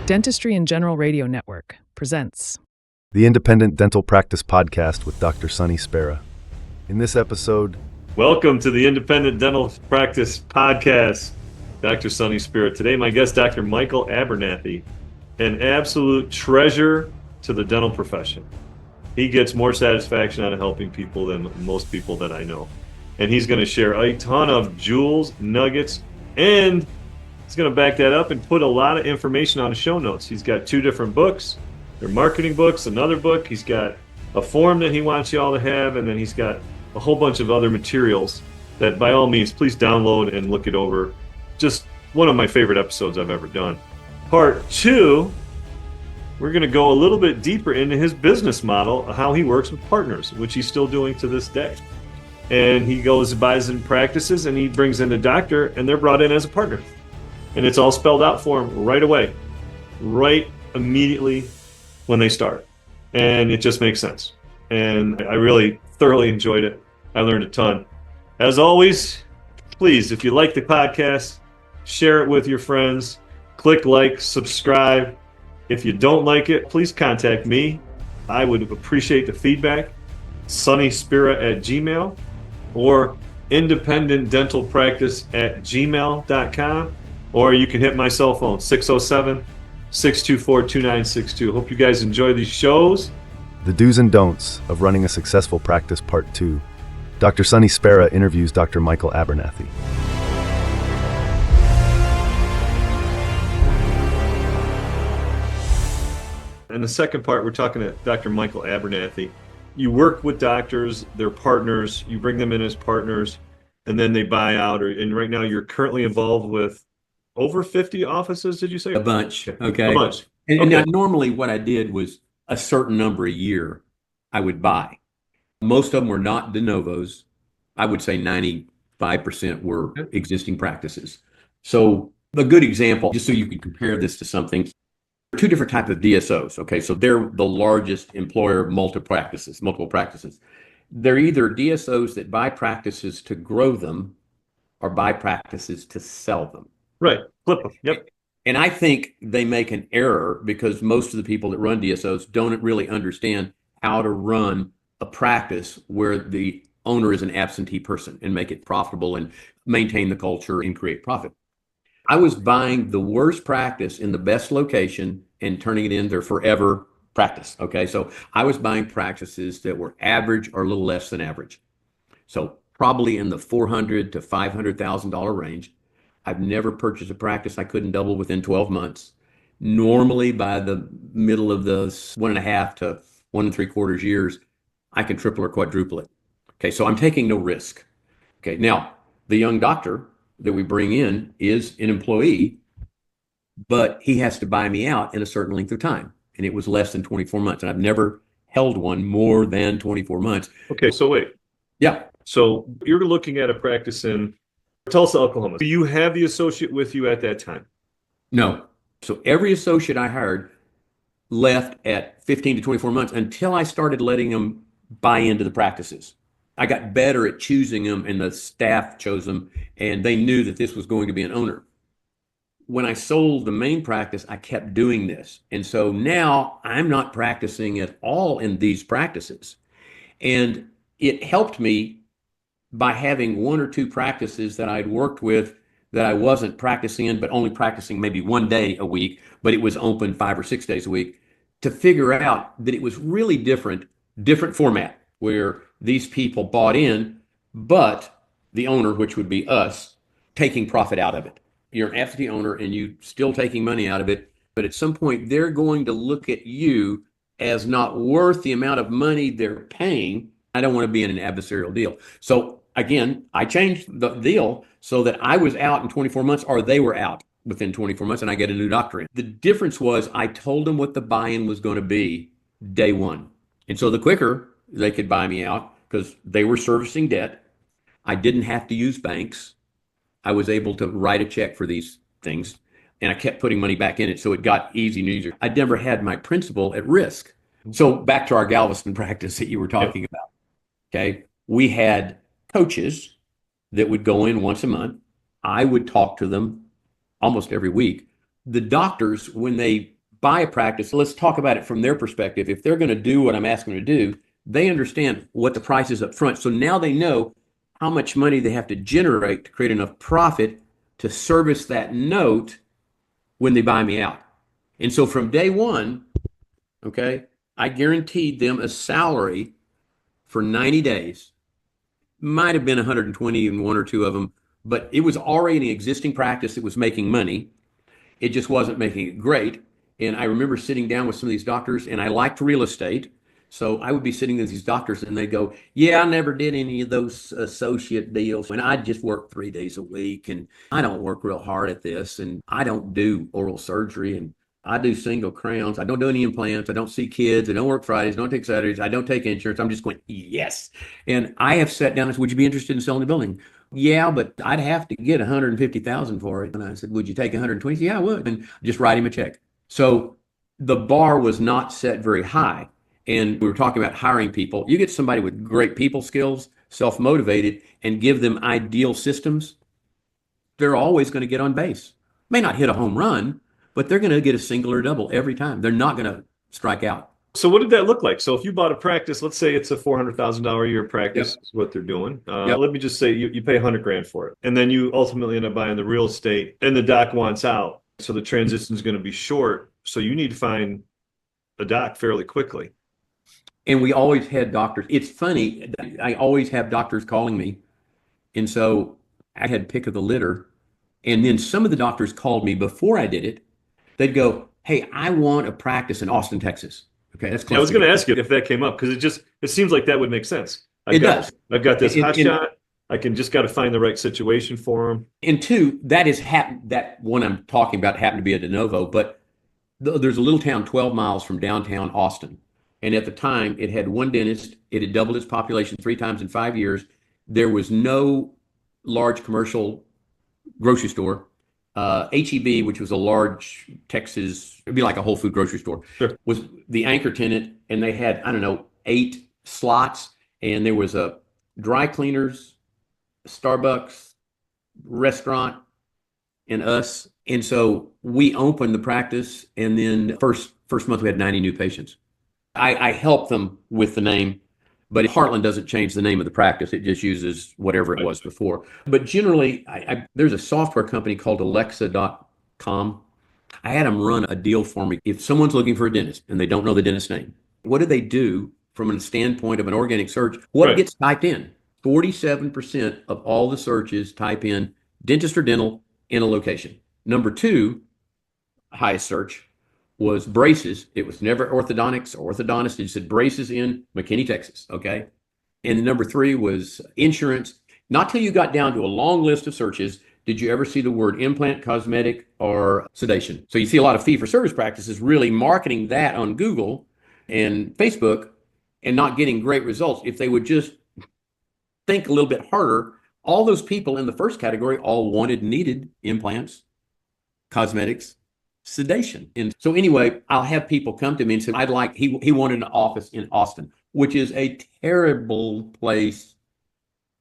Dentistry and General Radio Network presents the Independent Dental Practice Podcast with Dr. Sonny Spera. In this episode, welcome to the Independent Dental Practice Podcast. Dr. Sonny Spera. Today, my guest, Dr. Michael Abernathy, an absolute treasure to the dental profession. He gets more satisfaction out of helping people than most people that I know. And he's going to share a ton of jewels, nuggets, and he's going to back that up and put a lot of information on the show notes. He's got 2 different books. They're marketing books, another book. He's got a form that he wants you all to have, and then he's got a whole bunch of other materials that, by all means, please download and look it over. Just one of my favorite episodes I've ever done. Part 2, we're going to go a little bit deeper into his business model, how he works with partners, which he's still doing to this day. And he goes, buys in practices, and he brings in a doctor, and they're brought in as a partner. And it's all spelled out for them right away, right immediately when they start. And it just makes sense. And I really thoroughly enjoyed it. I learned a ton. As always, please, if you like the podcast, share it with your friends. Click like, subscribe. If you don't like it, please contact me. I would appreciate the feedback. sonnyspera@gmail.com or independentdentalpractice@gmail.com. Or you can hit my cell phone, 607-624-2962. Hope you guys enjoy these shows. The do's and don'ts of running a successful practice, Part 2. Dr. Sonny Spera interviews Dr. Michael Abernathy. In the second part, we're talking to Dr. Michael Abernathy. You work with doctors, they're partners, you bring them in as partners, and then they buy out. And right now you're currently involved with over 50 offices, did you say? A bunch, okay. A bunch. And now normally what I did was a certain number a year I would buy. Most of them were not de novos. I would say 95% were existing practices. So a good example, just so you can compare this to something, 2 different types of DSOs, okay? So they're the largest employer of multiple practices. They're either DSOs that buy practices to grow them or buy practices to sell them. Right, flip them, yep. And I think they make an error because most of the people that run DSOs don't really understand how to run a practice where the owner is an absentee person and make it profitable and maintain the culture and create profit. I was buying the worst practice in the best location and turning it into their forever practice, okay? So I was buying practices that were average or a little less than average. So probably in the $400,000 to $500,000 range. I've never purchased a practice I couldn't double within 12 months. Normally by the middle of the 1.5 to 1 3/4 years, I can triple or quadruple it. Okay, so I'm taking no risk. Okay, now the young doctor that we bring in is an employee, but he has to buy me out in a certain length of time. And it was less than 24 months. And I've never held one more than 24 months. Okay, so wait. Yeah. So you're looking at a practice in Tulsa, Oklahoma. Do you have the associate with you at that time? No. So every associate I hired left at 15 to 24 months until I started letting them buy into the practices. I got better at choosing them and the staff chose them and they knew that this was going to be an owner. When I sold the main practice, I kept doing this. And so now I'm not practicing at all in these practices. And it helped me by having 1 or 2 practices that I'd worked with that I wasn't practicing in, but only practicing maybe 1 day a week, but it was open 5 or 6 days a week, to figure out that it was really different format where these people bought in, but the owner, which would be us, taking profit out of it. You're an absentee owner and you still taking money out of it, but at some point they're going to look at you as not worth the amount of money they're paying. I don't want to be in an adversarial deal. So again, I changed the deal so that I was out in 24 months or they were out within 24 months and I get a new doctor in. The difference was I told them what the buy-in was going to be day 1. And so the quicker they could buy me out because they were servicing debt, I didn't have to use banks. I was able to write a check for these things and I kept putting money back in it. So it got easier and easier. I never had my principal at risk. So back to our Galveston practice that you were talking about. Okay. We had coaches that would go in once a month. I would talk to them almost every week. The doctors, when they buy a practice, let's talk about it from their perspective. If they're going to do what I'm asking them to do, they understand what the price is up front. So now they know how much money they have to generate to create enough profit to service that note when they buy me out. And so from day one, okay, I guaranteed them a salary for 90 days. Might have been 120 in one or two of them, but it was already an existing practice that was making money. It just wasn't making it great. And I remember sitting down with some of these doctors, and I liked real estate. So I would be sitting with these doctors, and they'd go, yeah, I never did any of those associate deals. And I just work 3 days a week, and I don't work real hard at this, and I don't do oral surgery, and I do single crowns. I don't do any implants. I don't see kids. I don't work Fridays. I don't take Saturdays. I don't take insurance. I'm just going, yes. And I have sat down and said, would you be interested in selling the building? Yeah, but I'd have to get 150,000 for it. And I said, would you take 120? Yeah, I would. And just write him a check. So the bar was not set very high. And we were talking about hiring people. You get somebody with great people skills, self-motivated, and give them ideal systems, they're always going to get on base. May not hit a home run, but they're going to get a single or double every time. They're not going to strike out. So what did that look like? So if you bought a practice, let's say it's a $400,000 a year practice, Yep. is what they're doing. Yep. Let me just say you pay 100 grand for it. And then you ultimately end up buying the real estate and the doc wants out. So the transition is going to be short. So you need to find a doc fairly quickly. And we always had doctors. It's funny, I always have doctors calling me. And so I had pick of the litter. And then some of the doctors called me before I did it. They'd go, hey, I want a practice in Austin, Texas. Okay, that's close. I was going to ask you if that came up because it seems like that would make sense. It does. I've got this hot shot. I can just got to find the right situation for them. And two, that one I'm talking about happened to be a de novo, but there's a little town 12 miles from downtown Austin. And at the time, it had one dentist. It had doubled its population 3 times in 5 years. There was no large commercial grocery store. HEB, which was a large Texas, it'd be like a Whole Food grocery store, Sure. was the anchor tenant. And they had, I don't know, 8 slots. And there was a dry cleaners, Starbucks, restaurant, and us. And so we opened the practice. And then first month, we had 90 new patients. I helped them with the name, but Heartland doesn't change the name of the practice. It just uses whatever it was before. But generally, there's a software company called Alexa.com. I had them run a deal for me. If someone's looking for a dentist and they don't know the dentist's name, what do they do from a standpoint of an organic search? What gets typed in? 47% of all the searches type in dentist or dental in a location. Number 2, highest search, was braces. It was never orthodontics or orthodontist. It said braces in McKinney, Texas. Okay. And number 3 was insurance. Not till you got down to a long list of searches did you ever see the word implant, cosmetic, or sedation. So you see a lot of fee-for-service practices really marketing that on Google and Facebook and not getting great results. If they would just think a little bit harder, all those people in the first category all wanted, needed implants, cosmetics, sedation. And so anyway, I'll have people come to me and say, he wanted an office in Austin, which is a terrible place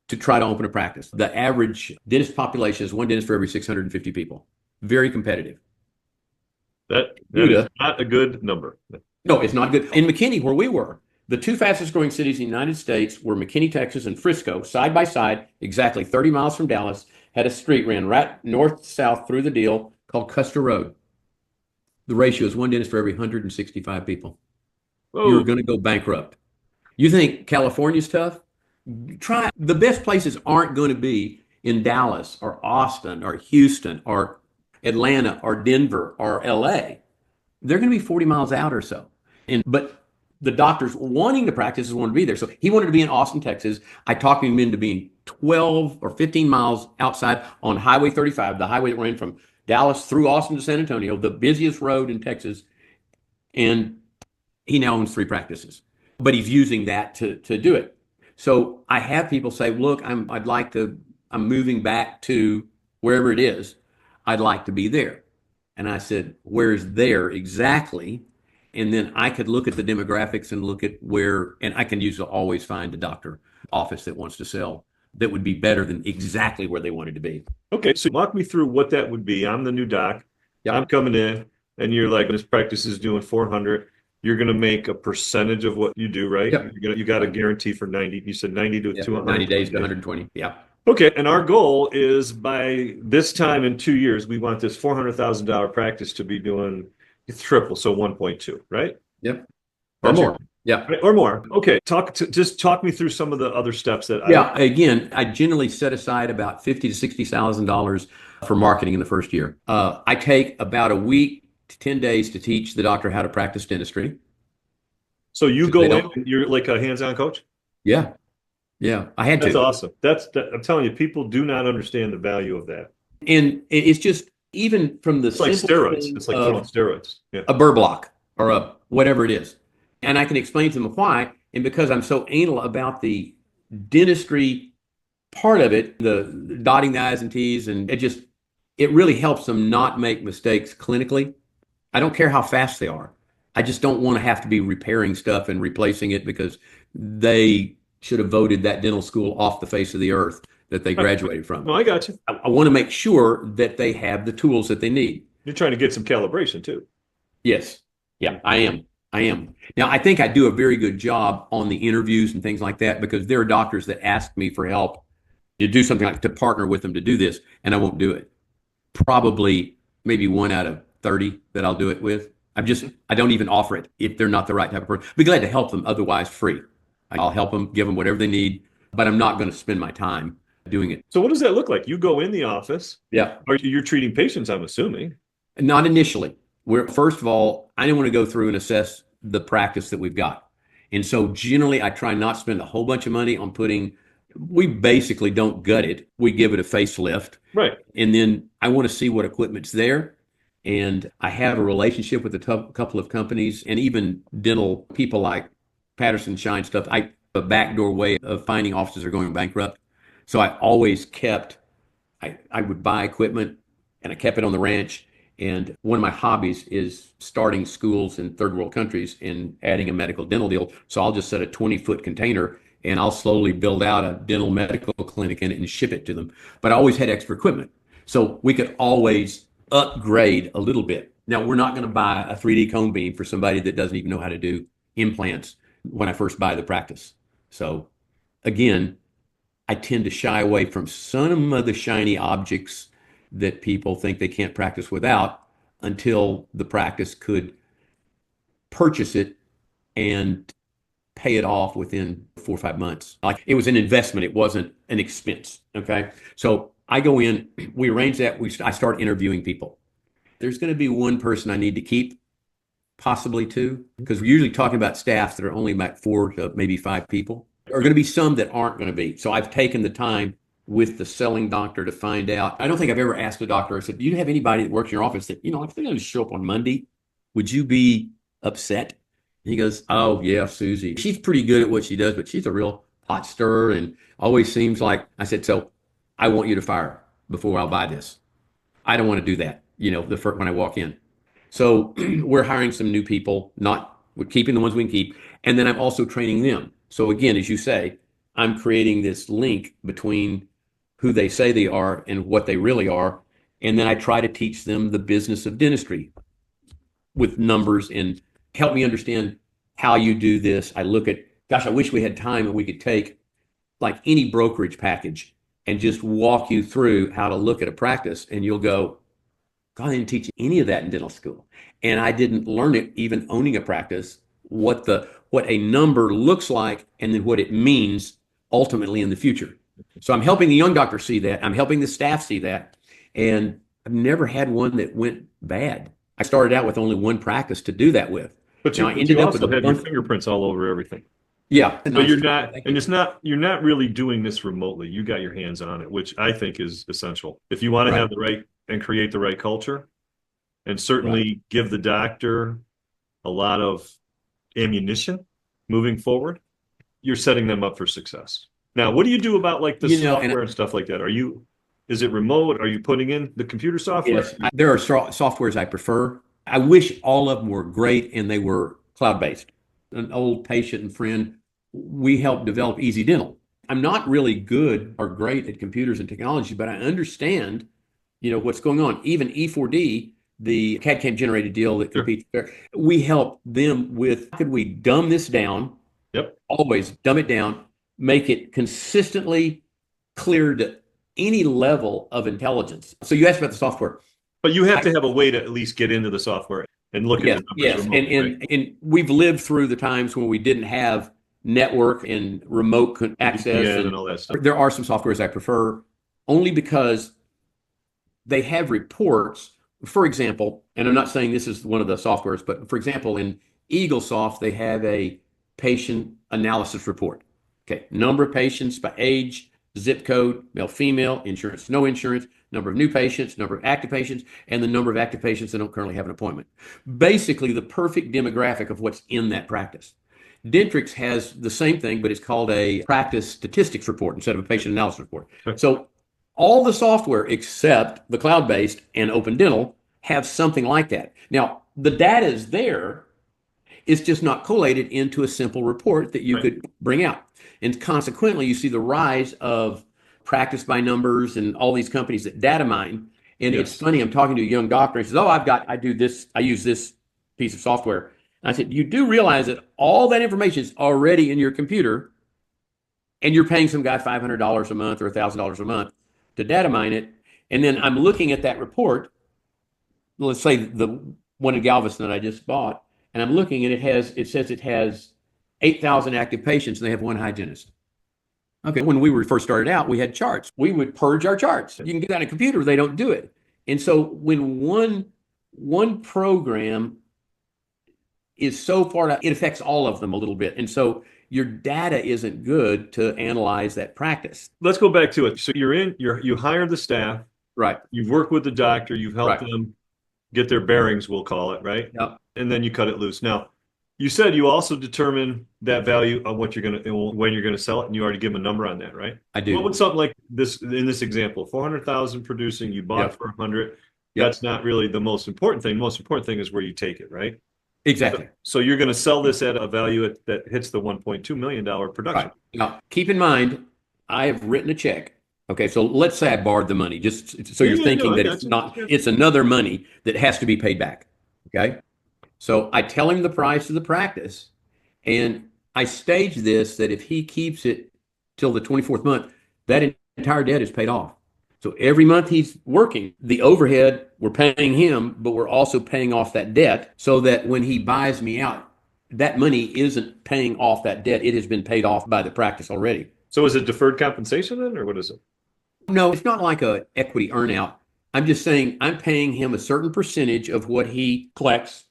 to try to open a practice. The average dentist population is 1 dentist for every 650 people. Very competitive. That is not a good number. No, it's not good. In McKinney, where we were, the 2 fastest growing cities in the United States were McKinney, Texas, and Frisco, side by side, exactly 30 miles from Dallas, had a street ran right north-south through the deal called Custer Road. The ratio is 1 dentist for every 165 people. Whoa. You're going to go bankrupt. You think California's tough? Try. The best places aren't going to be in Dallas or Austin or Houston or Atlanta or Denver or LA. They're going to be 40 miles out or so. But the doctors wanting to practice wanted to be there. So he wanted to be in Austin, Texas. I talked him into being 12 or 15 miles outside on Highway 35, the highway that ran from Dallas through Austin to San Antonio, the busiest road in Texas. And he now owns 3 practices, but he's using that to do it. So I have people say, look, I'm moving back to wherever it is. I'd like to be there. And I said, where's there exactly? And then I could look at the demographics and look at where, and I can usually always find a doctor office that wants to sell that would be better than exactly where they wanted to be. Okay, so walk me through what that would be. I'm the new doc. Yep. I'm coming in. and you're like, this practice is doing 400, you're going to make a percentage of what you do, right? Yep. You got a guarantee for 90. You said 90 to 200. 90 days to 120. Yeah. Okay, and our goal is by this time in 2 years, we want this $400,000 practice to be doing triple, so 1.2, right? Yep. Or That's more. Yeah. Or more. Okay, just talk me through some of the other steps that Again, I generally set aside about $50,000 to $60,000 for marketing in the first year. I take about a week to 10 days to teach the doctor how to practice dentistry. So you go in, and you're like a hands-on coach? Yeah. Yeah, I had to. That's awesome. I'm telling you, people do not understand the value of that. And it's just, even from the It's like simple steroids. thing It's like of throwing steroids. Yeah. a burr block or a whatever it is. And I can explain to them why. And because I'm so anal about the dentistry part of it, the dotting the I's and T's, and it really helps them not make mistakes clinically. I don't care how fast they are. I just don't want to have to be repairing stuff and replacing it because they should have voted that dental school off the face of the earth that they graduated from. No, I got you. I want to make sure that they have the tools that they need. You're trying to get some calibration too. Yes. Yeah, I am. Now, I think I do a very good job on the interviews and things like that because there are doctors that ask me for help to do something like to partner with them to do this, and I won't do it. Probably maybe 1 out of 30 that I'll do it with. I don't even offer it if they're not the right type of person. I'd be glad to help them otherwise free. I'll help them, give them whatever they need, but I'm not going to spend my time doing it. So what does that look like? You go in the office. Yeah. Or you're treating patients, I'm assuming. Not initially. First of all, I didn't want to go through and assess the practice that we've got. And so generally, I try not to spend a whole bunch of money on we basically don't gut it. We give it a facelift. Right. And then I want to see what equipment's there. And I have a relationship with a couple of companies and even dental people like Patterson Shine stuff. A backdoor way of finding offices are going bankrupt. So I always I would buy equipment and I kept it on the ranch. And one of my hobbies is starting schools in third world countries and adding a medical dental deal. So I'll just set a 20-foot container and I'll slowly build out a dental medical clinic in it and ship it to them. But I always had extra equipment. So we could always upgrade a little bit. Now, we're not going to buy a 3D cone beam for somebody that doesn't even know how to do implants when I first buy the practice. So again, I tend to shy away from some of the shiny objects that people think they can't practice without until the practice could purchase it and pay it off within 4 or 5 months. Like it was an investment. It wasn't an expense. Okay. So I go in, we arrange that. I start interviewing people. There's going to be one person I need to keep, possibly two, because we're usually talking about staffs that are only about 4 to maybe 5 people. There are going to be some that aren't going to be. So I've taken the time with the selling doctor to find out. I don't think I've ever asked a doctor, I said, do you have anybody that works in your office that, if they're going to show up on Monday, would you be upset? And he goes, oh yeah, Susie. She's pretty good at what she does, but she's a real pot stirrer and always seems like, I said, so I want you to fire her before I'll buy this. I don't want to do that, the first when I walk in. So we're hiring some new people, we're keeping the ones we can keep. And then I'm also training them. So again, as you say, I'm creating this link between who they say they are and what they really are. And then I try to teach them the business of dentistry with numbers and help me understand how you do this. I look at, gosh, I wish we had time and we could take like any brokerage package and just walk you through how to look at a practice. And you'll go, God, I didn't teach any of that in dental school. And I didn't learn it even owning a practice, what a number looks like and then what it means ultimately in the future. So I'm helping the young doctor see that. I'm helping the staff see that. And I've never had one that went bad. I started out with only one practice to do that with. But you also have your fingerprints all over everything. Yeah. But you're not really doing this remotely. You got your hands on it, which I think is essential. If you want to have the right and create the right culture and certainly give the doctor a lot of ammunition moving forward, you're setting them up for success. Now, what do you do about like the software and stuff like that? Is it remote? Are you putting in the computer software? Yes, there are softwares I prefer. I wish all of them were great and they were cloud-based. An old patient and friend, we helped develop Easy Dental. I'm not really good or great at computers and technology, but I understand, what's going on. Even E4D, the CAD/CAM generated deal that competes there. We help them with, how could we dumb this down? Yep. Always dumb it down, make it consistently clear to any level of intelligence. So you asked about the software. But you have to have a way to at least get into the software and look at the numbers. Yes, remotely, right? and we've lived through the times when we didn't have network and remote access VPN and all that stuff. There are some softwares I prefer only because they have reports. For example, and I'm not saying this is one of the softwares, but for example, in EagleSoft, they have a patient analysis report. Okay, number of patients by age, zip code, male, female, insurance, no insurance, number of new patients, number of active patients, and the number of active patients that don't currently have an appointment. Basically, the perfect demographic of what's in that practice. Dentrix has the same thing, but it's called a practice statistics report instead of a patient analysis report. So all the software except the cloud-based and Open Dental have something like that. Now, the data is there. It's just not collated into a simple report that you could bring out. And consequently, you see the rise of practice by numbers and all these companies that data mine. And it's funny, I'm talking to a young doctor. He says, I do this, I use this piece of software. And I said, you do realize that all that information is already in your computer and you're paying some guy $500 a month or $1,000 a month to data mine it. And then I'm looking at that report, let's say the one in Galveston that I just bought, and I'm looking and it says it has 8,000 active patients and they have one hygienist. Okay, when we were first started out, we had charts. We would purge our charts. You can get on a computer, they don't do it. And so when one program is so far out, it affects all of them a little bit. And so your data isn't good to analyze that practice. Let's go back to it. So you hired the staff. Right. You've worked with the doctor. You've helped Right. them get their bearings, we'll call it, right? Yep. And then you cut it loose. Now, you said you also determine that value of what you're going to, when you're going to sell it, and you already give them a number on that, right? I do. What would something like this, in this example, 400,000 producing, you bought for 100. Yep. That's not really the most important thing. The most important thing is where you take it, right? Exactly. So you're going to sell this at a value that hits the $1.2 million production. Right. Now, keep in mind, I have written a check. Okay, so let's say I borrowed the money, just so you're thinking that it's another money that has to be paid back. Okay, so I tell him the price of the practice, and I stage this that if he keeps it till the 24th month, that entire debt is paid off. So every month he's working, the overhead, we're paying him, but we're also paying off that debt so that when he buys me out, that money isn't paying off that debt. It has been paid off by the practice already. So is it deferred compensation then, or what is it? No, it's not like a equity earnout. I'm just saying I'm paying him a certain percentage of what he collects.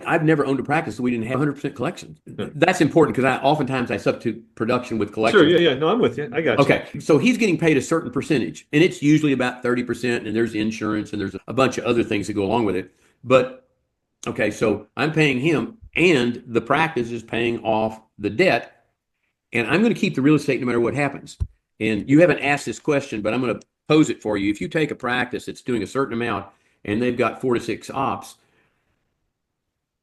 I've never owned a practice so we didn't have 100% collection. That's important because oftentimes I substitute production with collection. Sure, yeah. No, I'm with you. I got you. Okay, so he's getting paid a certain percentage, and it's usually about 30%, and there's insurance, and there's a bunch of other things that go along with it. But, okay, so I'm paying him, and the practice is paying off the debt, and I'm going to keep the real estate no matter what happens. And you haven't asked this question, but I'm going to pose it for you. If you take a practice that's doing a certain amount and they've got 4 to 6 ops,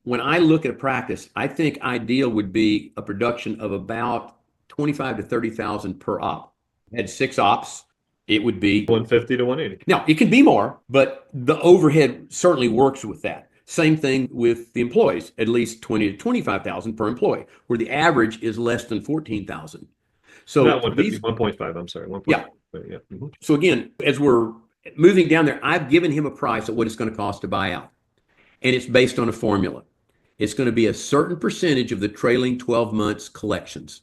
when I look at a practice, I think ideal would be a production of about 25 to 30,000 per op. Had 6 ops, it would be 150 to 180. Now, it can be more, but the overhead certainly works with that. Same thing with the employees, at least 20 to 25,000 per employee, where the average is less than 14,000. So not 150, 1.5, I'm sorry. 1.5. Yeah. Yeah. Mm-hmm. So again, as we're moving down there, I've given him a price of what it's going to cost to buy out. And it's based on a formula. It's going to be a certain percentage of the trailing 12 months collections.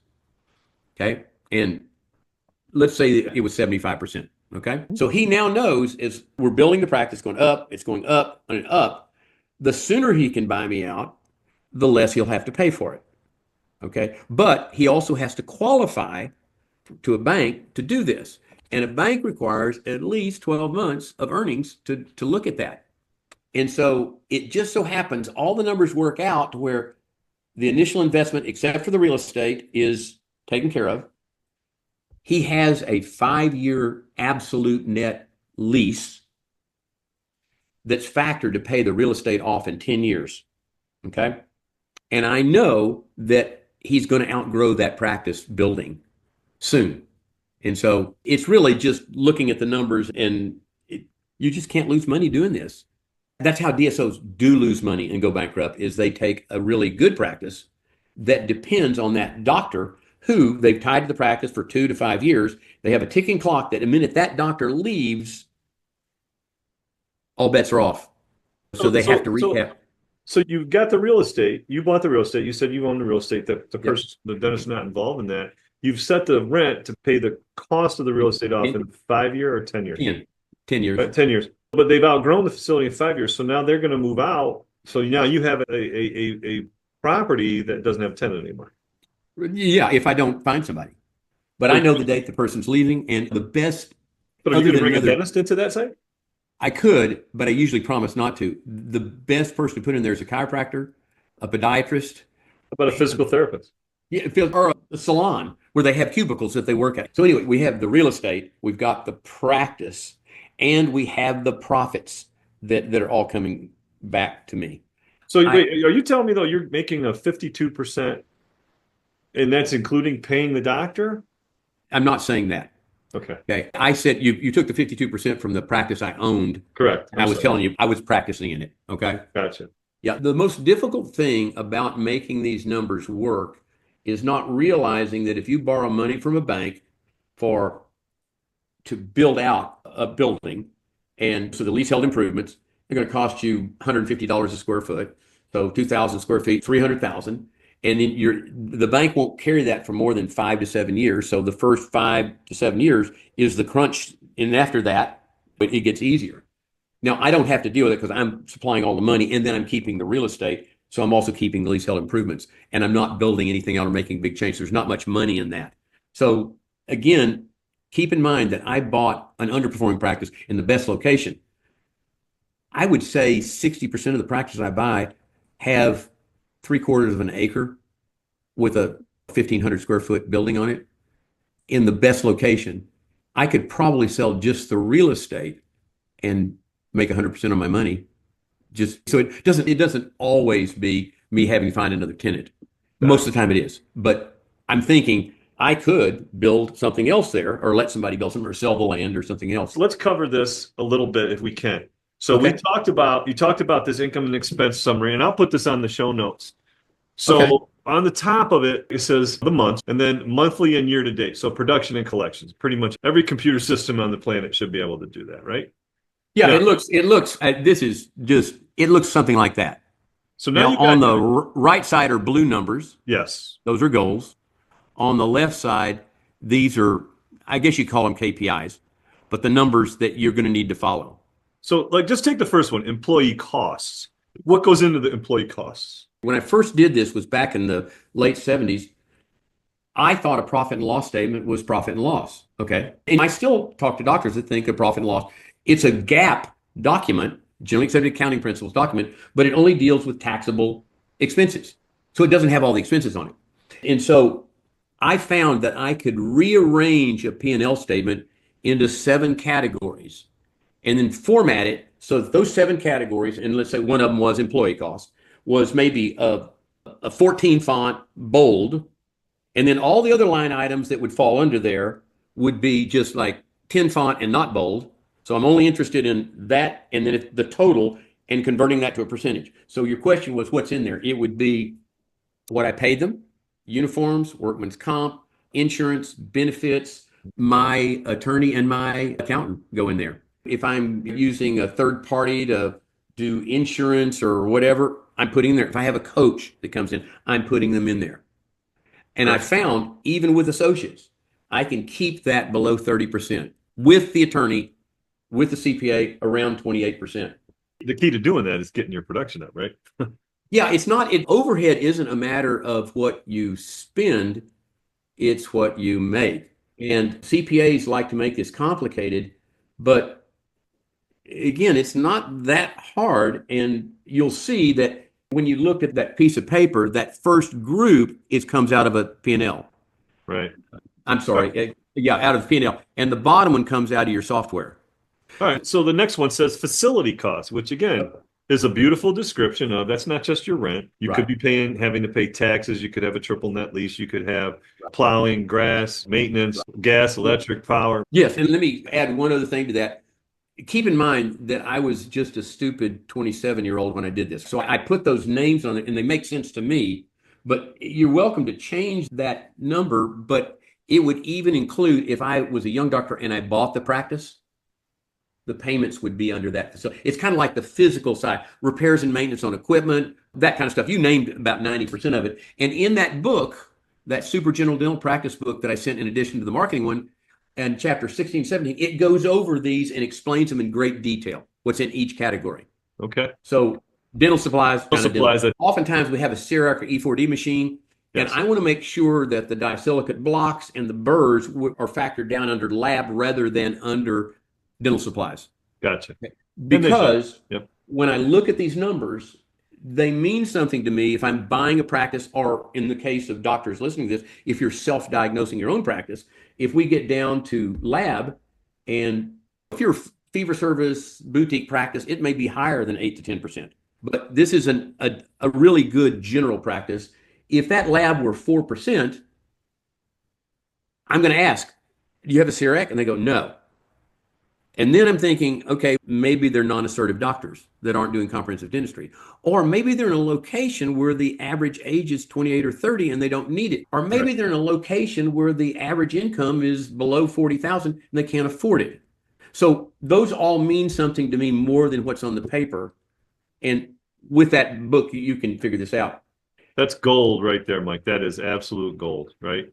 Okay. And let's say it was 75%. Okay. So he now knows as we're building the practice going up, it's going up and up. The sooner he can buy me out, the less he'll have to pay for it. Okay. But he also has to qualify to a bank to do this. And a bank requires at least 12 months of earnings to look at that. And so it just so happens all the numbers work out to where the initial investment, except for the real estate, is taken care of. He has a 5-year absolute net lease that's factored to pay the real estate off in 10 years. Okay. And I know that he's going to outgrow that practice building soon. And so it's really just looking at the numbers, and you just can't lose money doing this. That's how DSOs do lose money and go bankrupt, is they take a really good practice that depends on that doctor who they've tied to the practice for 2 to 5 years. They have a ticking clock that the minute that doctor leaves, all bets are off. So they have to recap. So you've got the real estate. You bought the real estate. You said you own the real estate. That the person, the dentist, is not involved in that. You've set the rent to pay the cost of the real estate off in 5 year or 10 years. 10 years. Right, 10 years. But they've outgrown the facility in 5 years. So now they're going to move out. So now you have a property that doesn't have a tenant anymore. Yeah, if I don't find somebody. But I know the date the person's leaving, and the best. But are you going to bring a dentist into that site? I could, but I usually promise not to. The best person to put in there is a chiropractor, a podiatrist. How about a physical therapist? Yeah, or a salon where they have cubicles that they work at. So anyway, we have the real estate, we've got the practice, and we have the profits that are all coming back to me. So wait, are you telling me though you're making a 52%, and that's including paying the doctor? I'm not saying that. Okay. I said you took the 52% from the practice I owned. Correct. I was telling you I was practicing in it. Okay. Gotcha. Yeah. The most difficult thing about making these numbers work is not realizing that if you borrow money from a bank to build out a building, and so the leasehold improvements, they're going to cost you $150 a square foot. So 2,000 square feet, 300,000. And then the bank won't carry that for more than 5 to 7 years. So the first 5 to 7 years is the crunch. And after that, it gets easier. Now, I don't have to deal with it because I'm supplying all the money and then I'm keeping the real estate. So I'm also keeping the leasehold improvements, and I'm not building anything out or making big changes. There's not much money in that. So again, keep in mind that I bought an underperforming practice in the best location. I would say 60% of the practices I buy have 3/4 of an acre with a 1,500 square foot building on it in the best location. I could probably sell just the real estate and make 100% of my money. Just so it doesn't always be me having to find another tenant. Most of the time it is. But I'm thinking I could build something else there, or let somebody build something, or sell the land or something else. Let's cover this a little bit if we can. So you talked about this income and expense summary, and I'll put this on the show notes. So on the top of it, it says the months, and then monthly and year to date. So production and collections. Pretty much every computer system on the planet should be able to do that, right? Yeah, now, it looks something like that. So now on the right side are blue numbers. Yes. Those are goals. On the left side, these are, I guess you call them KPIs, but the numbers that you're going to need to follow. So just take the first one, employee costs. What goes into the employee costs? When I first did this was back in the late 70s. I thought a profit and loss statement was profit and loss. Okay. And I still talk to doctors that think of profit and loss. It's a GAAP document, generally accepted accounting principles document, but it only deals with taxable expenses. So it doesn't have all the expenses on it. And so I found that I could rearrange a P&L statement into 7 categories and then format it so that those 7 categories, and let's say one of them was employee costs, was maybe a 14 font bold, and then all the other line items that would fall under there would be just like 10 font and not bold. So I'm only interested in that, and then the total, and converting that to a percentage. So your question was what's in there? It would be what I paid them, uniforms, workman's comp, insurance, benefits, my attorney and my accountant go in there. If I'm using a third party to do insurance or whatever, I'm putting in there. If I have a coach that comes in, I'm putting them in there. And I found, even with associates, I can keep that below 30%. With the attorney, with the CPA, around 28%. The key to doing that is getting your production up, right? Yeah, overhead isn't a matter of what you spend, it's what you make. And CPAs like to make this complicated, but again, it's not that hard. And you'll see that when you look at that piece of paper, that first group comes out of a P&L. Right. I'm sorry. Yeah, out of the P&L. And the bottom one comes out of your software. All right. So the next one says facility costs, which again is a beautiful description of that's not just your rent. You could be having to pay taxes. You could have a triple net lease. You could have plowing, grass, maintenance, gas, electric, power. Yes. And let me add one other thing to that. keep in mind that I was just a stupid 27-year-old when I did this. So I put those names on it and they make sense to me, but you're welcome to change that number. But it would even include if I was a young doctor and I bought the practice, the payments would be under that. So it's kind of like the physical side, repairs and maintenance on equipment, that kind of stuff. You named about 90% of it. And in that book, that Super General Dental Practice book that I sent in addition to the marketing one, and chapter 16, 17, it goes over these and explains them in great detail, what's in each category. Okay. So dental supplies. Supplies that Oftentimes we have a CEREC or E4D machine, and Yes. I want to make sure that the disilicate blocks and the burrs are factored down under lab rather than under dental supplies. Gotcha. Because Yep. when I look at these numbers, they mean something to me if I'm buying a practice, or in the case of doctors listening to this, if you're self-diagnosing your own practice. If we get down to lab, and if you're a fee-for-service boutique practice, it may be higher than 8 to 10%. But this is a really good general practice. If that lab were 4%, I'm going to ask, do you have a CEREC? And they go, no. And then I'm thinking, okay, maybe they're non-assertive doctors that aren't doing comprehensive dentistry. Or maybe they're in a location where the average age is 28 or 30 and they don't need it. Or maybe they're in a location where the average income is below 40,000 and they can't afford it. So those all mean something to me more than what's on the paper. And with that book, you can figure this out. That's gold right there, Mike. That is absolute gold, right?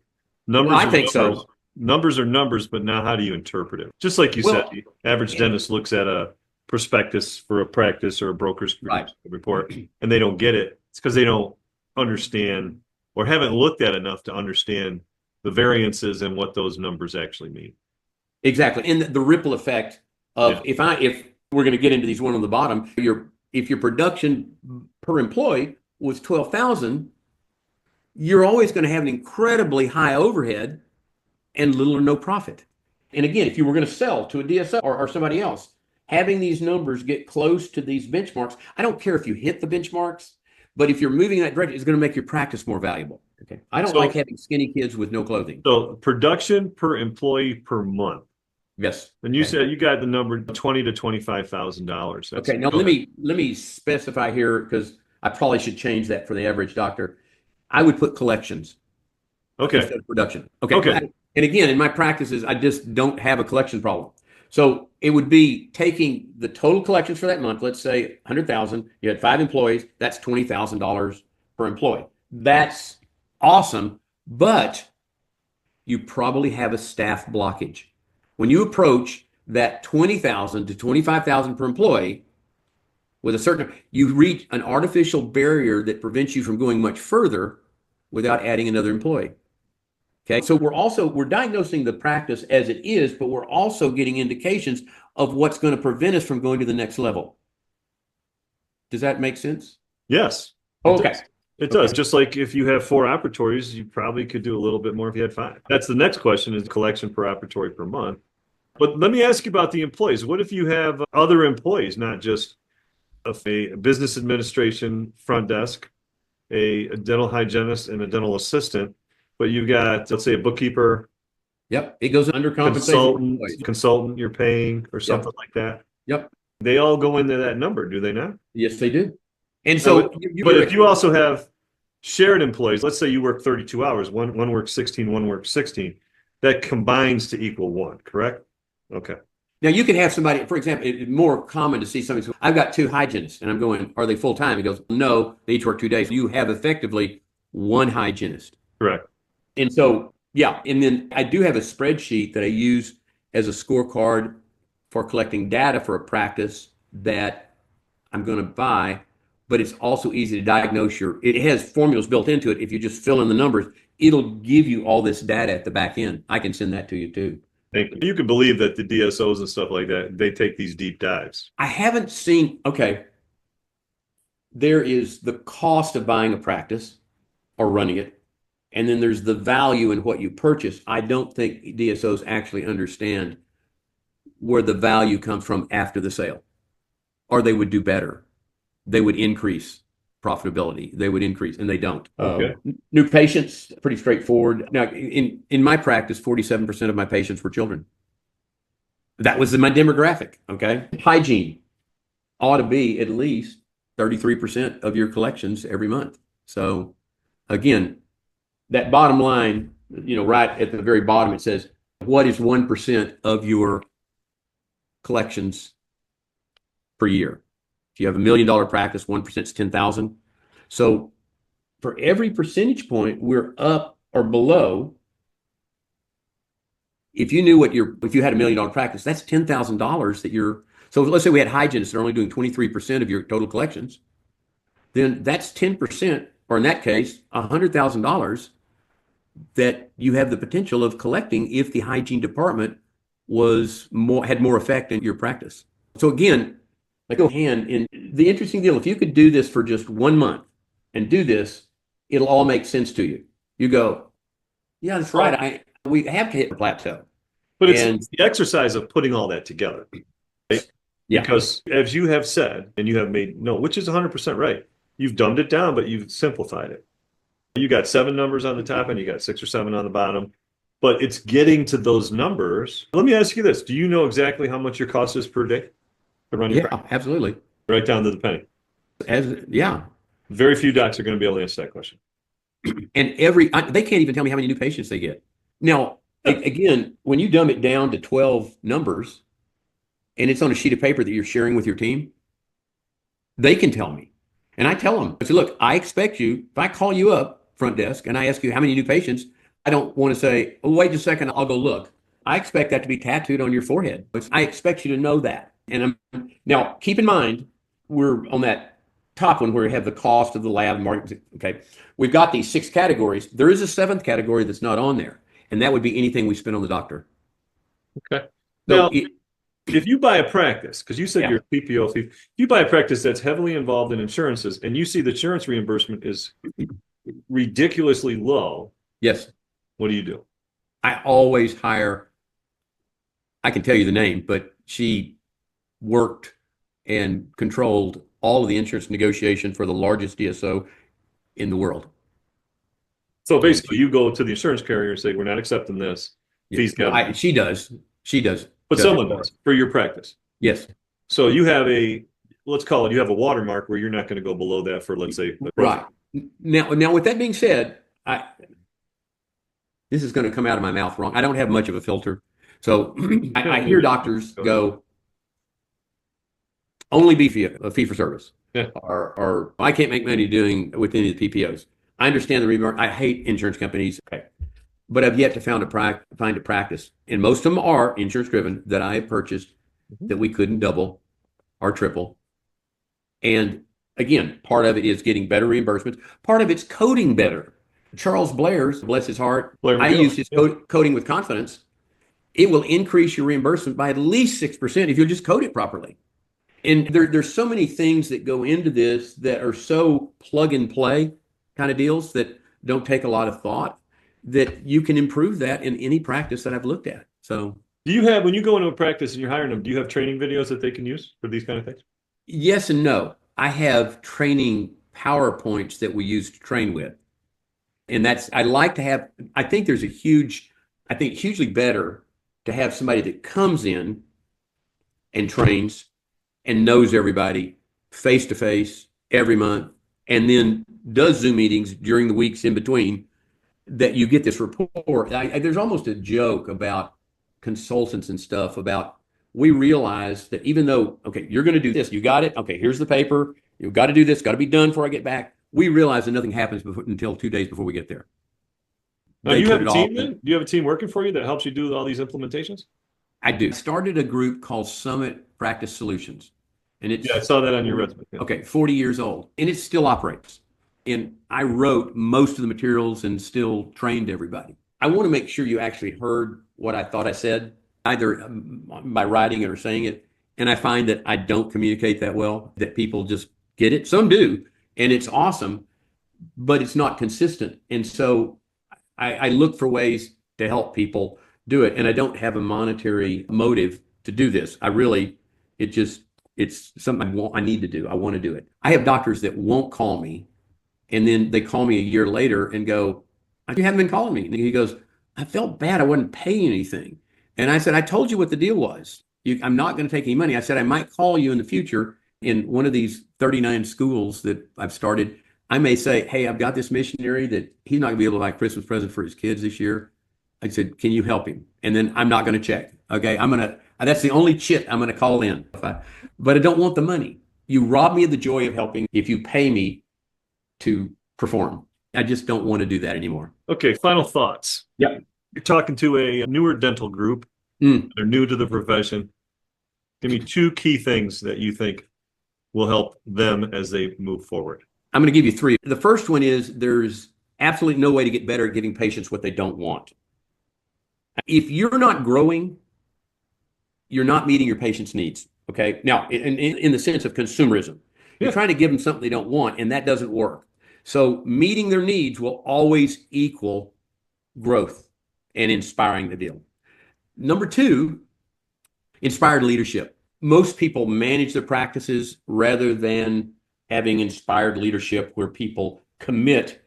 Numbers. Well, I are think numbers. so. Numbers are numbers, but now how do you interpret it? Just like you said, the average dentist looks at a prospectus for a practice or a broker's report and they don't get it. It's because they don't understand or haven't looked at enough to understand the variances and what those numbers actually mean. Exactly. And the ripple effect of if we're going to get into these one on the bottom, if your production per employee was 12,000, you're always going to have an incredibly high overhead and little or no profit. And again, if you were going to sell to a DSO or somebody else, having these numbers get close to these benchmarks, I don't care if you hit the benchmarks, but if you're moving in that direction, it's going to make your practice more valuable. Okay. I don't like having skinny kids with no clothing. So production per employee per month. Yes. And you said you got the number $20,000 to $25,000. Okay. Now let me specify here, because I probably should change that for the average doctor. I would put collections. Okay. Instead of production. Okay. And again, in my practices, I just don't have a collection problem. So it would be taking the total collections for that month. Let's say 100,000. You had 5 employees. That's $20,000 per employee. That's awesome, but you probably have a staff blockage. When you approach that 20,000 to 25,000 per employee with a certain, you reach an artificial barrier that prevents you from going much further without adding another employee. Okay, so we're diagnosing the practice as it is, but we're also getting indications of what's going to prevent us from going to the next level. Does that make sense? Yes. Okay. It does. Just like if you have 4 operatories, you probably could do a little bit more if you had 5. That's the next question, is collection per operatory per month. But let me ask you about the employees. What if you have other employees, not just a business administration front desk, a dental hygienist, and a dental assistant, but you've got, let's say, a bookkeeper. Yep. It goes under compensation. Consultant you're paying or something like that. Yep. They all go into that number, do they not? Yes, they do. And so, but if you also have shared employees, let's say you work 32 hours, one works 16, one works 16, that combines to equal 1, correct? Okay. Now you can have somebody, for example, it's more common to see somebody, I've got 2 hygienists and I'm going, are they full time? He goes, no, they each work 2 days. You have effectively 1 hygienist. Correct. And so, yeah. And then I do have a spreadsheet that I use as a scorecard for collecting data for a practice that I'm going to buy, but it's also easy to diagnose it has formulas built into it. If you just fill in the numbers, it'll give you all this data at the back end. I can send that to you too. Thank you. You can believe that the DSOs and stuff like that, they take these deep dives. I haven't seen, okay, there is the cost of buying a practice or running it. And then there's the value in what you purchase. I don't think DSOs actually understand where the value comes from after the sale, or they would do better. They would increase profitability. They would increase, and they don't. Okay. New patients, pretty straightforward. Now, in my practice, 47% of my patients were children. That was my demographic. Okay. Hygiene ought to be at least 33% of your collections every month. So again, that bottom line, right at the very bottom, it says, what is 1% of your collections per year? If you have $1 million practice, 1% is 10,000. So for every percentage point, we're up or below. If you knew if you had $1 million practice, that's $10,000 that you're. So let's say we had hygienists that are only doing 23% of your total collections, then that's 10%, or in that case, $100,000 that you have the potential of collecting if the hygiene department had more effect in your practice. So again, like go hand in the interesting deal. If you could do this for just 1 month and do this, it'll all make sense to you. You go, yeah, that's right. We have to hit a plateau. But it's the exercise of putting all that together. Right? Yeah. Because as you have said, and you have made which is 100% right. You've dumbed it down, but you've simplified it. You got 7 numbers on the top and you got 6 or 7 on the bottom, but it's getting to those numbers. Let me ask you this. Do you know exactly how much your cost is per day to run your practice? Absolutely. Right down to the penny. Very few docs are going to be able to answer that question. And they can't even tell me how many new patients they get. Now, again, when you dumb it down to 12 numbers and it's on a sheet of paper that you're sharing with your team, they can tell me. And I tell them, I say, look, I expect you, if I call you up front desk and I ask you how many new patients, I don't want to say, oh, wait a second, I'll go look. I expect that to be tattooed on your forehead. I expect you to know that. And now keep in mind, we're on that top one where we have the cost of the lab and market. Okay. We've got these 6 categories. There is a 7th category that's not on there. And that would be anything we spend on the doctor. Okay. Now, if you buy a practice, because you said you're a PPO, if you buy a practice that's heavily involved in insurances and you see the insurance reimbursement is ridiculously low. Yes. What do you do? I always hire, I can tell you the name, but she worked and controlled all of the insurance negotiation for the largest DSO in the world. So basically, you go to the insurance carrier and say, we're not accepting this. She does. But someone does for your practice. Yes. So you have let's call it, you have a watermark where you're not going to go below that for, let's say. Right. Now, with that being said, this is going to come out of my mouth wrong. I don't have much of a filter. So I hear doctors go, only be fee for service. Yeah. Or I can't make money doing with any of the PPOs. I understand the remark. I hate insurance companies. Okay. But I've yet to find a practice, and most of them are insurance driven, that I have purchased that we couldn't double or triple. And again, part of it is getting better reimbursements. Part of it's coding better. Charles Blair's, bless his heart, I use his coding with confidence. It will increase your reimbursement by at least 6% if you'll just code it properly. And there's so many things that go into this that are so plug and play kind of deals that don't take a lot of thought, that you can improve that in any practice that I've looked at. So do you have, when you go into a practice and you're hiring them, do you have training videos that they can use for these kind of things? Yes and no. I have training PowerPoints that we use to train with. And I like to have, I think hugely better to have somebody that comes in and trains and knows everybody face to face every month, and then does Zoom meetings during the weeks in between, that you get this rapport. There's almost a joke about consultants and stuff about, we realize that even though, okay, you're going to do this, you got it, okay, here's the paper, you've got to do this, got to be done before I get back. We realize that nothing happens until 2 days before we get there. Now, you have a team then? Do you have a team working for you that helps you do all these implementations? I do. I started a group called Summit Practice Solutions. And I saw that on your resume. Yeah. Okay, 40 years old. And it still operates. And I wrote most of the materials and still trained everybody. I want to make sure you actually heard what I thought I said, either by writing it or saying it. And I find that I don't communicate that well, that people just get it. Some do, and it's awesome, but it's not consistent. And so I look for ways to help people do it. And I don't have a monetary motive to do this. It's something I need to do. I want to do it. I have doctors that won't call me, and then they call me a year later and go, you haven't been calling me. And he goes, I felt bad. I wasn't paying anything. And I said, I told you what the deal was. I'm not going to take any money. I said, I might call you in the future in one of these 39 schools that I've started. I may say, hey, I've got this missionary that he's not going to be able to buy a Christmas present for his kids this year. I said, can you help him? And then I'm not going to check. Okay. That's the only chit I'm going to call in. But I don't want the money. You rob me of the joy of helping if you pay me to perform. I just don't want to do that anymore. Okay, final thoughts. Yep. You're talking to a newer dental group. They're new to the profession. Give me 2 key things that you think will help them as they move forward. I'm going to give you 3. The first one is there's absolutely no way to get better at giving patients what they don't want. If you're not growing, you're not meeting your patient's needs. Okay. Now, in the sense of consumerism, you're trying to give them something they don't want, and that doesn't work. So meeting their needs will always equal growth and inspiring the deal. Number 2, inspired leadership. Most people manage their practices rather than having inspired leadership where people commit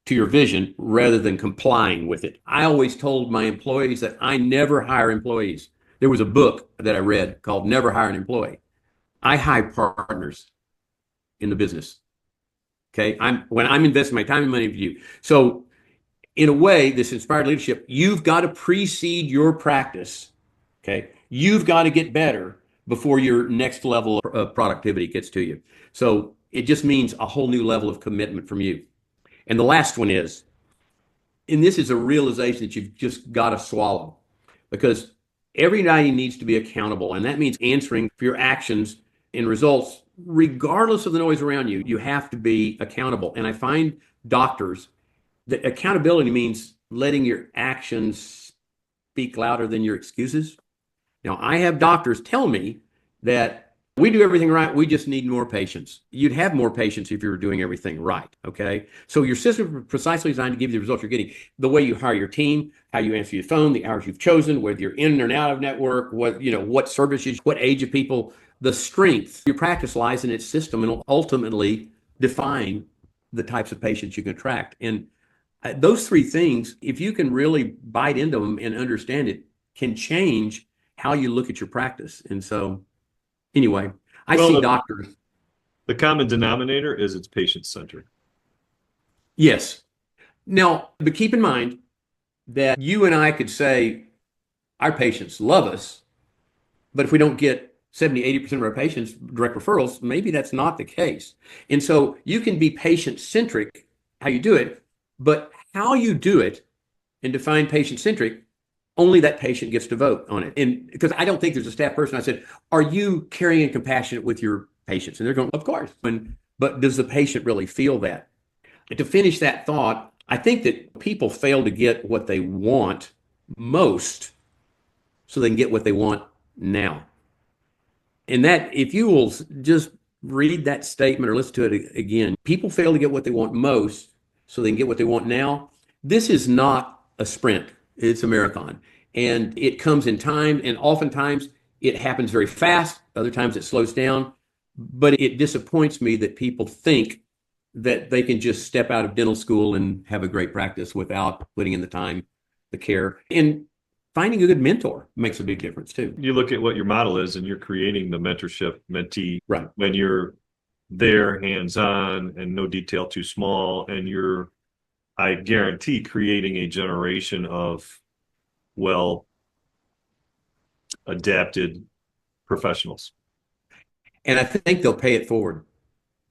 to your vision rather than complying with it. I always told my employees that I never hire employees. There was a book that I read called Never Hire an Employee. I hire partners in the business. Okay. When I'm investing my time and money into you. So in a way, this inspired leadership, you've got to precede your practice. Okay. You've got to get better before your next level of productivity gets to you. So it just means a whole new level of commitment from you. And the last one is, and this is a realization that you've just got to swallow, because everybody needs to be accountable. And that means answering for your actions and results, regardless of the noise around you. You have to be accountable. And I find doctors that accountability means letting your actions speak louder than your excuses. Now, I have doctors tell me that we do everything right. We just need more patients. You'd have more patients if you were doing everything right. Okay. So your system is precisely designed to give you the results you're getting. The way you hire your team, how you answer your phone, the hours you've chosen, whether you're in or out of network, what services, what age of people, the strength, your practice lies in its system and will ultimately define the types of patients you can attract. And those 3 things, if you can really bite into them and understand it, can change how you look at your practice. And so anyway, I see doctors. The common denominator is it's patient-centered. Yes. Now, but keep in mind that you and I could say our patients love us, but if we don't get 70, 80% of our patients direct referrals, maybe that's not the case. And so you can be patient-centric, how you do it, but how you do it and define patient-centric, only that patient gets to vote on it. And because I don't think there's a staff person, I said, are you caring and compassionate with your patients? And they're going, of course. But does the patient really feel that? And to finish that thought, I think that people fail to get what they want most so they can get what they want now. And that, if you will just read that statement or listen to it again, people fail to get what they want most so they can get what they want now. This is not a sprint. It's a marathon, and it comes in time, and oftentimes it happens very fast. Other times it slows down, but it disappoints me that people think that they can just step out of dental school and have a great practice without putting in the time, the care, and finding a good mentor makes a big difference too. You look at what your model is, and you're creating the mentorship mentee right when you're there, hands-on, and no detail too small, and you're, I guarantee, creating a generation of well-adapted professionals. And I think they'll pay it forward.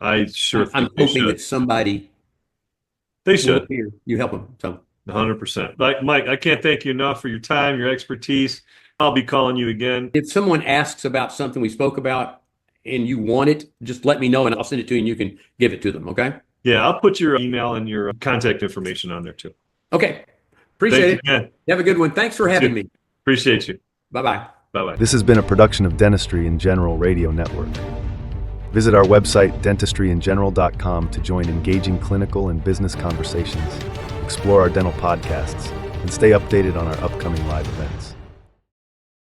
I sure think I'm hoping that somebody they should. You help them. So 100%. Mike, I can't thank you enough for your time, your expertise. I'll be calling you again. If someone asks about something we spoke about and you want it, just let me know and I'll send it to you and you can give it to them. Okay. Yeah, I'll put your email and your contact information on there too. Okay. Appreciate it. Again. You have a good one. Thanks for having me. Appreciate you. Bye-bye. Bye-bye. This has been a production of Dentistry in General Radio Network. Visit our website, dentistryingeneral.com, to join engaging clinical and business conversations, explore our dental podcasts, and stay updated on our upcoming live events.